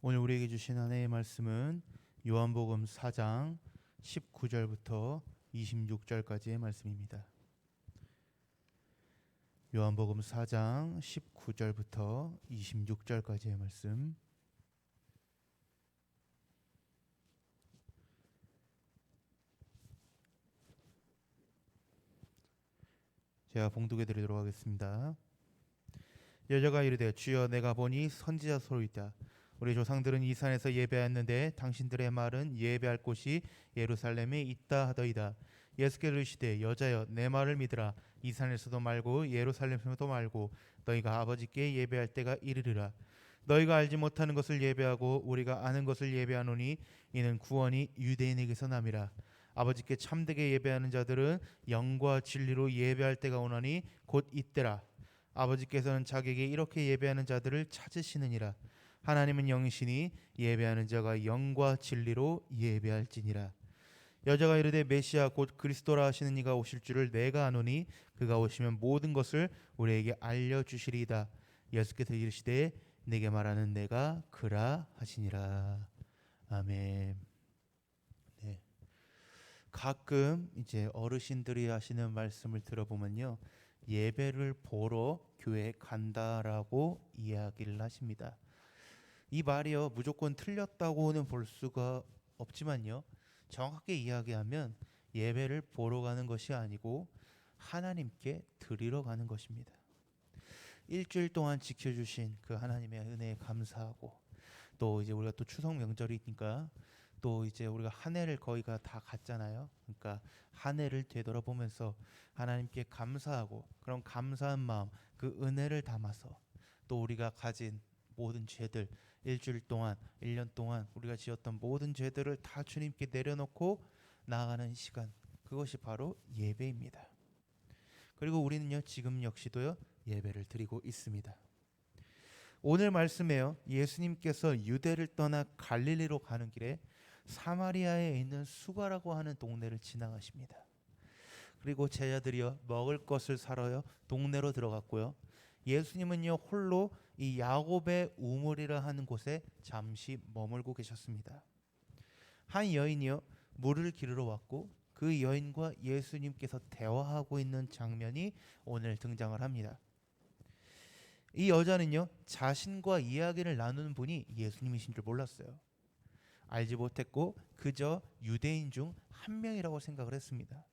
오늘 우리에게 주신 하나님의 말씀은 요한복음 4장 19절부터 26절까지의 말씀입니다. 요한복음 4장 19절부터 26절까지의 말씀. 제가 봉독해 드리도록 하겠습니다. 여자가 이르되 주여 내가 보니 선지자 소리이다. 우리 조상들은 이 산에서 예배하였는데 당신들의 말은 예배할 곳이 예루살렘에 있다 하더이다. 예수께서 이르시되 여자여 내 말을 믿으라. 이 산에서도 말고 예루살렘에서도 말고 너희가 아버지께 예배할 때가 이르리라. 너희가 알지 못하는 것을 예배하고 우리가 아는 것을 예배하노니 이는 구원이 유대인에게서 남이라. 아버지께 참되게 예배하는 자들은 영과 진리로 예배할 때가 오나니 곧 이때라. 아버지께서는 자기에게 이렇게 예배하는 자들을 찾으시느니라. 하나님은 영이시니 예배하는 자가 영과 진리로 예배할지니라. 여자가 이르되 메시아 곧 그리스도라 하시는 이가 오실 줄을 내가 아노니 그가 오시면 모든 것을 우리에게 알려주시리이다. 예수께서 이르시되 내게 말하는 내가 그라 하시니라. 아멘. 네. 가끔 이제 어르신들이 하시는 말씀을 들어보면요, 예배를 보러 교회에 간다라고 이야기를 하십니다. 이 말이요 무조건 틀렸다고는 볼 수가 없지만요, 정확하게 이야기하면 예배를 보러 가는 것이 아니고 하나님께 드리러 가는 것입니다. 일주일 동안 지켜주신 그 하나님의 은혜에 감사하고, 또 이제 우리가 또 추석 명절이니까 또 이제 우리가 한 해를 거의가 다 갔잖아요. 그러니까 한 해를 되돌아보면서 하나님께 감사하고, 그런 감사한 마음, 그 은혜를 담아서 또 우리가 가진 모든 죄들, 일주일 동안 1년 동안 우리가 지었던 모든 죄들을 다 주님께 내려놓고 나아가는 시간, 그것이 바로 예배입니다. 그리고 우리는요 지금 역시도요 예배를 드리고 있습니다. 오늘 말씀에요 예수님께서 유대를 떠나 갈릴리로 가는 길에 사마리아에 있는 수가라고 하는 동네를 지나가십니다. 그리고 제자들이요 먹을 것을 사러요 동네로 들어갔고요, 예수님은요 홀로 이 야곱의 우물이라 하는 곳에 잠시 머물고 계셨습니다. 한 여인이요 물을 기르러 왔고 그 여인과 예수님께서 대화하고 있는 장면이 오늘 등장을 합니다. 이 여자는요 자신과 이야기를 나누는 분이 예수님이신 줄 몰랐어요. 알지 못했고 그저 유대인 중 한 명이라고 생각을 했습니다.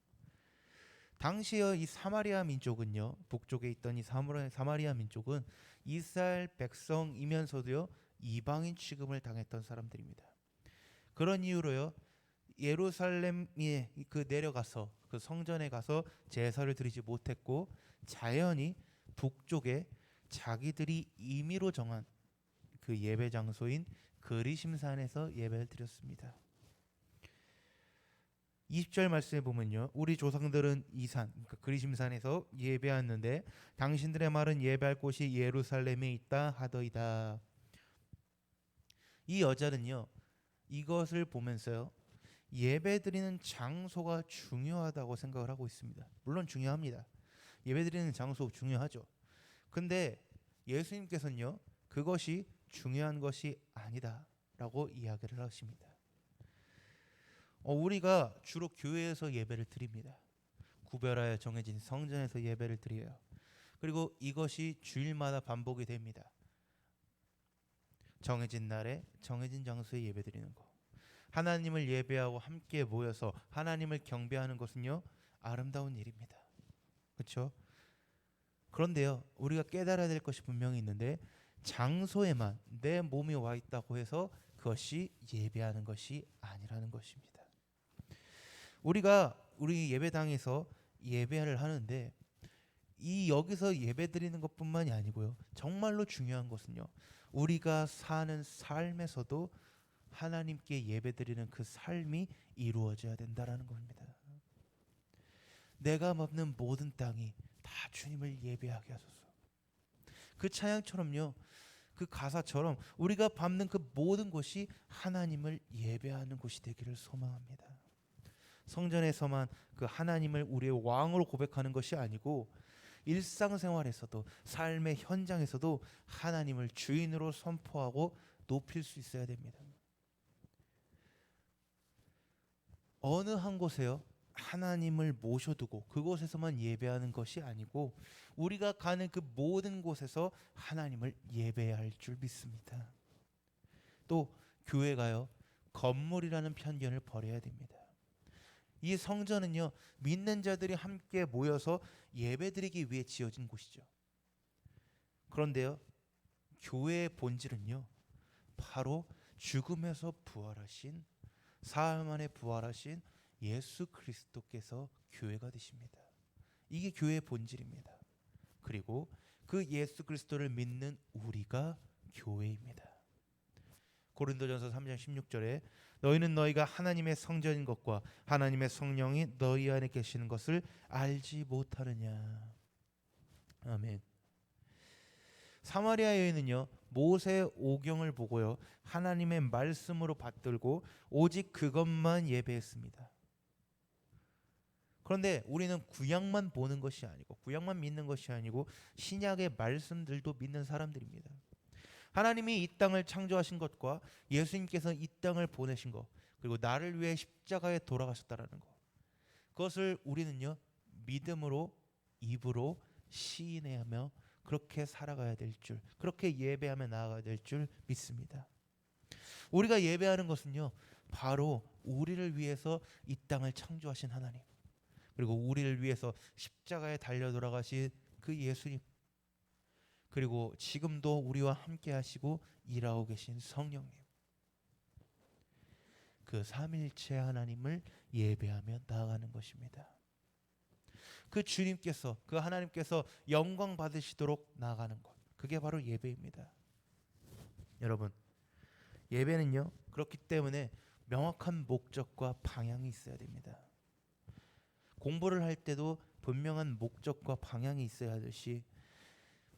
당시의 이 사마리아 민족은요, 북쪽에 있던 이 사마리아 민족은 이스라엘 백성이면서도요 이방인 취급을 당했던 사람들입니다. 그런 이유로요 예루살렘에 그 내려가서 그 성전에 가서 제사를 드리지 못했고, 자연히 북쪽에 자기들이 임의로 정한 그 예배 장소인 그리심산에서 예배를 드렸습니다. 20절 말씀에 보면요, 우리 조상들은 이 산, 그러니까 그리심산에서 예배하였는데 당신들의 말은 예배할 곳이 예루살렘에 있다 하더이다. 이 여자는요 이것을 보면서요 예배드리는 장소가 중요하다고 생각을 하고 있습니다. 물론 중요합니다. 예배드리는 장소 중요하죠. 근데 예수님께서는요 그것이 중요한 것이 아니다 라고 이야기를 하십니다. 우리가 주로 교회에서 예배를 드립니다. 구별하여 정해진 성전에서 예배를 드려요. 그리고 이것이 주일마다 반복이 됩니다. 정해진 날에 정해진 장소에 예배 드리는 거, 하나님을 예배하고 함께 모여서 하나님을 경배하는 것은요 아름다운 일입니다. 그렇죠? 그런데요 우리가 깨달아야 될 것이 분명히 있는데, 장소에만 내 몸이 와 있다고 해서 그것이 예배하는 것이 아니라는 것입니다. 우리가 우리 예배당에서 예배를 하는데 이 여기서 예배드리는 것뿐만이 아니고요, 정말로 중요한 것은요 우리가 사는 삶에서도 하나님께 예배드리는 그 삶이 이루어져야 된다라는 겁니다. 내가 먹는 모든 땅이 다 주님을 예배하게 하소서. 그 찬양처럼요, 그 가사처럼 우리가 밟는 그 모든 곳이 하나님을 예배하는 곳이 되기를 소망합니다. 성전에서만 그 하나님을 우리의 왕으로 고백하는 것이 아니고 일상생활에서도, 삶의 현장에서도 하나님을 주인으로 선포하고 높일 수 있어야 됩니다. 어느 한 곳에요 하나님을 모셔두고 그곳에서만 예배하는 것이 아니고 우리가 가는 그 모든 곳에서 하나님을 예배해야 할 줄 믿습니다. 또 교회가요 건물이라는 편견을 버려야 됩니다. 이 성전은요 믿는 자들이 함께 모여서 예배드리기 위해 지어진 곳이죠. 그런데요 교회의 본질은요 바로 죽음에서 부활하신 사흘 만에 부활하신 예수 그리스도께서 교회가 되십니다. 이게 교회의 본질입니다. 그리고 그 예수 그리스도를 믿는 우리가 교회입니다. 고린도전서 3장 16절에 너희는 너희가 하나님의 성전인 것과 하나님의 성령이 너희 안에 계시는 것을 알지 못하느냐. 아멘. 사마리아 여인은요 모세의 오경을 보고요 하나님의 말씀으로 받들고 오직 그것만 예배했습니다. 그런데 우리는 구약만 보는 것이 아니고 구약만 믿는 것이 아니고 신약의 말씀들도 믿는 사람들입니다. 하나님이 이 땅을 창조하신 것과 예수님께서 이 땅을 보내신 것 그리고 나를 위해 십자가에 돌아가셨다라는 것 그것을 우리는요 믿음으로 입으로 시인하며 그렇게 살아가야 될 줄 그렇게 예배하며 나아가야 될 줄 믿습니다. 우리가 예배하는 것은요 바로 우리를 위해서 이 땅을 창조하신 하나님 그리고 우리를 위해서 십자가에 달려 돌아가신 그 예수님 그리고 지금도 우리와 함께 하시고 일하고 계신 성령님 그 삼일체 하나님을 예배하며 나아가는 것입니다. 그 주님께서 그 하나님께서 영광 받으시도록 나아가는 것 그게 바로 예배입니다. 여러분 예배는요 그렇기 때문에 명확한 목적과 방향이 있어야 됩니다. 공부를 할 때도 분명한 목적과 방향이 있어야 하듯이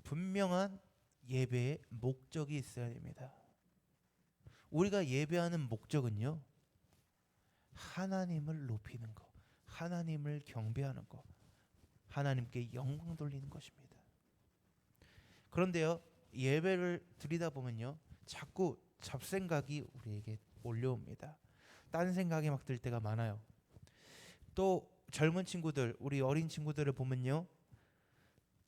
분명한 예배의 목적이 있어야 됩니다. 우리가 예배하는 목적은요 하나님을 높이는 것 하나님을 경배하는 것 하나님께 영광 돌리는 것입니다. 그런데요 예배를 드리다 보면요 자꾸 잡생각이 우리에게 몰려옵니다. 딴 생각이 막 들 때가 많아요. 또 젊은 친구들 우리 어린 친구들을 보면요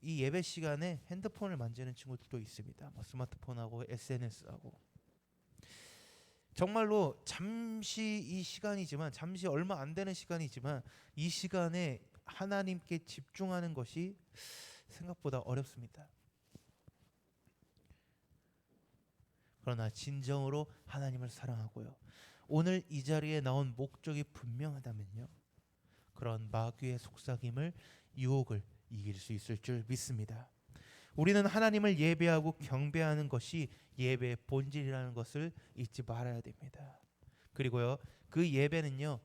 이 예배 시간에 핸드폰을 만지는 친구들도 있습니다. 뭐 스마트폰하고 SNS하고 정말로 잠시 이 시간이지만 잠시 얼마 안 되는 시간이지만 이 시간에 하나님께 집중하는 것이 생각보다 어렵습니다. 그러나 진정으로 하나님을 사랑하고요 오늘 이 자리에 나온 목적이 분명하다면요 그런 마귀의 속삭임을 유혹을 이길 수 있을 줄 믿습니다. 우리는 하나님을 예배하고 경배하는 것이 예배의 본질이라는 것을 잊지 말아야 됩니다. 그리고요 그 예배는요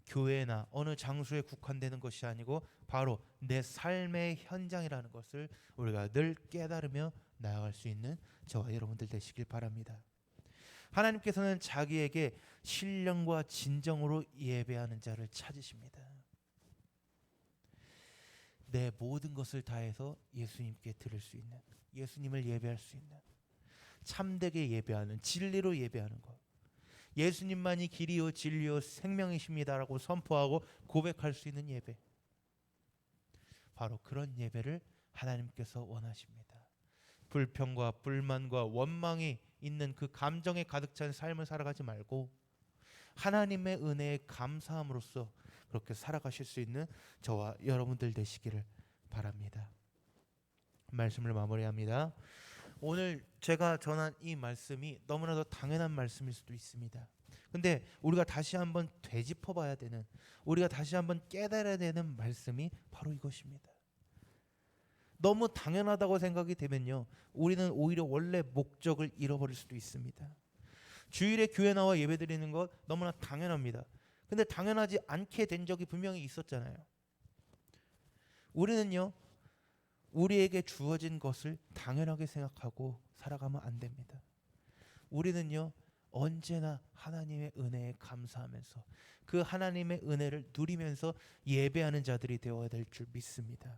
교회나 어느 장소에 국한되는 것이 아니고 바로 내 삶의 현장이라는 것을 우리가 늘 깨달으며 나아갈 수 있는 저와 여러분들 되시길 바랍니다. 하나님께서는 자기에게 신령과 진정으로 예배하는 자를 찾으십니다. 내 모든 것을 다해서 예수님께 드릴 수 있는 예수님을 예배할 수 있는 참되게 예배하는 진리로 예배하는 것 예수님만이 길이요 진리요 생명이십니다라고 선포하고 고백할 수 있는 예배 바로 그런 예배를 하나님께서 원하십니다. 불평과 불만과 원망이 있는 그 감정에 가득 찬 삶을 살아가지 말고 하나님의 은혜에 감사함으로써 그렇게 살아가실 수 있는 저와 여러분들 되시기를 바랍니다. 말씀을 마무리합니다. 오늘 제가 전한 이 말씀이 너무나도 당연한 말씀일 수도 있습니다. 근데 우리가 다시 한번 되짚어봐야 되는 우리가 다시 한번 깨달아야 되는 말씀이 바로 이것입니다. 너무 당연하다고 생각이 되면요 우리는 오히려 원래 목적을 잃어버릴 수도 있습니다. 주일에 교회 나와 예배드리는 것 너무나 당연합니다. 근데 당연하지 않게 된 적이 분명히 있었잖아요. 우리는요 우리에게 주어진 것을 당연하게 생각하고 살아가면 안 됩니다. 우리는요 언제나 하나님의 은혜에 감사하면서 그 하나님의 은혜를 누리면서 예배하는 자들이 되어야 될 줄 믿습니다.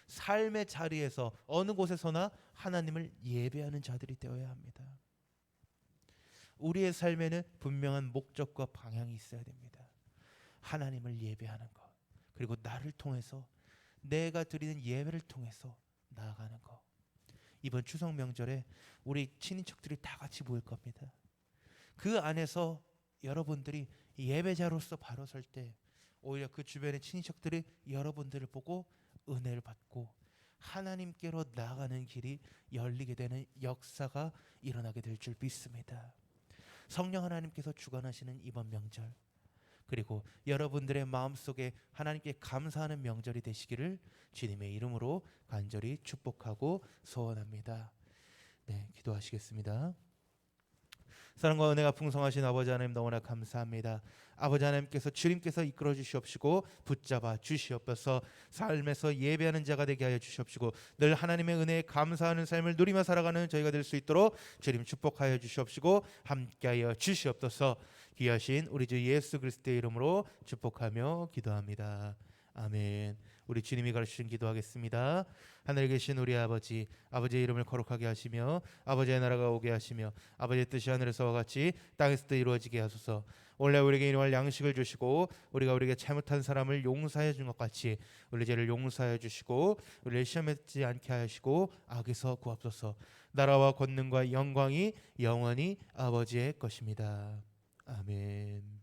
삶의 자리에서 어느 곳에서나 하나님을 예배하는 자들이 되어야 합니다. 우리의 삶에는 분명한 목적과 방향이 있어야 됩니다. 하나님을 예배하는 것, 그리고 나를 통해서 내가 드리는 예배를 통해서 나아가는 것. 이번 추석 명절에 우리 친인척들이 다 같이 모일 겁니다. 그 안에서 여러분들이 예배자로서 바로 설 때 오히려 그 주변의 친인척들이 여러분들을 보고 은혜를 받고 하나님께로 나아가는 길이 열리게 되는 역사가 일어나게 될 줄 믿습니다. 성령 하나님께서 주관하시는 이번 명절, 그리고 여러분들의 마음속에 하나님께 감사하는 명절이 되시기를 주님의 이름으로 간절히 축복하고 소원합니다. 네, 기도하시겠습니다. 사랑과 은혜가 풍성하신 아버지 하나님 너무나 감사합니다. 아버지 하나님께서 주님께서 이끌어 주시옵시고 붙잡아 주시옵소서. 삶에서 예배하는 자가 되게 하여 주시옵시고 늘 하나님의 은혜에 감사하는 삶을 누리며 살아가는 저희가 될 수 있도록 주님 축복하여 주시옵시고 함께하여 주시옵소서. 귀하신 우리 주 예수 그리스도의 이름으로 축복하며 기도합니다. 아멘. 우리 주님이 가르치신 기도하겠습니다. 하늘에 계신 우리 아버지, 아버지의 이름을 거룩하게 하시며 아버지의 나라가 오게 하시며 아버지의 뜻이 하늘에서와 같이 땅에서도 이루어지게 하소서. 원래 우리에게 일용할 양식을 주시고 우리가 우리에게 잘못한 사람을 용서해 준 것 같이 우리 죄를 용서해 주시고 우리를 시험에 듣지 않게 하시고 악에서 구하소서. 나라와 권능과 영광이 영원히 아버지의 것입니다. 아멘.